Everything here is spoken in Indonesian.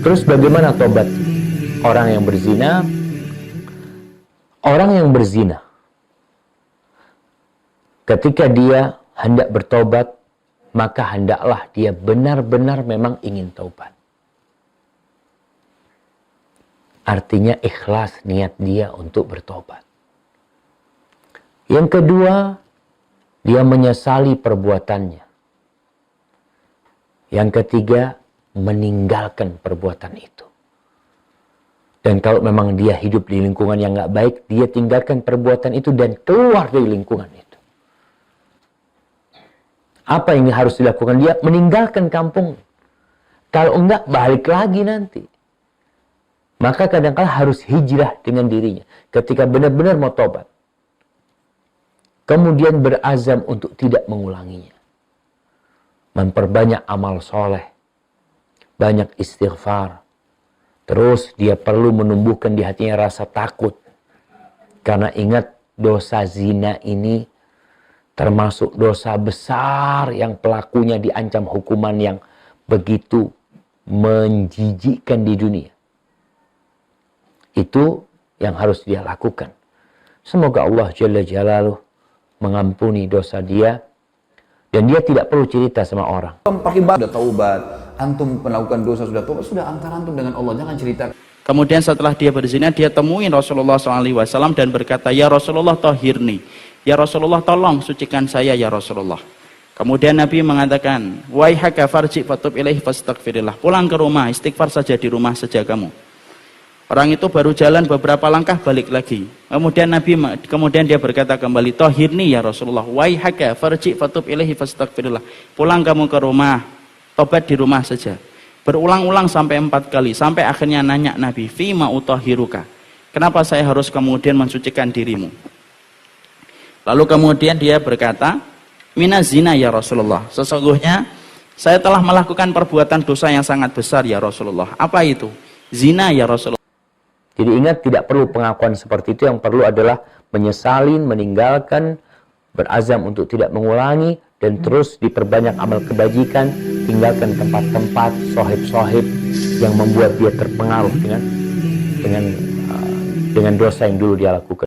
Terus bagaimana tobat orang yang berzina? Orang yang berzina, ketika dia hendak bertobat, maka hendaklah dia benar-benar memang ingin taubat. Artinya ikhlas niat dia untuk bertobat. Yang kedua, dia menyesali perbuatannya. Yang ketiga, meninggalkan perbuatan itu. Dan kalau memang dia hidup di lingkungan yang nggak baik, dia tinggalkan perbuatan itu dan keluar dari lingkungan itu. Apa yang harus dilakukan? Dia meninggalkan kampung. Kalau enggak, balik lagi nanti. Maka kadang-kala harus hijrah dengan dirinya. Ketika benar-benar mau tobat. Kemudian berazam untuk tidak mengulanginya. Memperbanyak amal soleh. Banyak istighfar. Terus dia perlu menumbuhkan di hatinya rasa takut. Karena ingat, dosa zina ini termasuk dosa besar yang pelakunya diancam hukuman yang begitu menjijikkan di dunia. Itu yang harus dia lakukan. Semoga Allah Jalla Jalaluh mengampuni dosa dia. Dan dia tidak perlu cerita sama orang. Pakai sudah taubat, antum melakukan dosa sudah taubat, sudah antara antum dengan Allah, jangan cerita. Kemudian setelah dia berzina, dia temuin Rasulullah SAW dan berkata, ya Rasulullah tahhirni, ya Rasulullah tolong sucikan saya ya Rasulullah. Kemudian Nabi mengatakan, waihaka farji fatub ilaihi fastaghfirillah, pulang ke rumah, istighfar saja di rumah saja kamu. Orang itu baru jalan beberapa langkah balik lagi. Kemudian dia berkata kembali, tahhirni ya Rasulullah, waihaka farji fatub ilaihi fastaghfirillah, pulang kamu ke rumah, tobat di rumah saja. Berulang-ulang sampai 4 kali, sampai akhirnya nanya Nabi, fima utahhiruka, kenapa saya harus kemudian mensucikan dirimu? Lalu kemudian dia berkata, minaz zina ya Rasulullah, sesungguhnya saya telah melakukan perbuatan dosa yang sangat besar ya Rasulullah. Apa itu? Zina ya Rasulullah. Jadi ingat, tidak perlu pengakuan seperti itu. Yang perlu adalah menyesalin, meninggalkan, berazam untuk tidak mengulangi, dan terus diperbanyak amal kebajikan, tinggalkan tempat-tempat, sohib-sohib yang membuat dia terpengaruh dengan dosa yang dulu dia lakukan.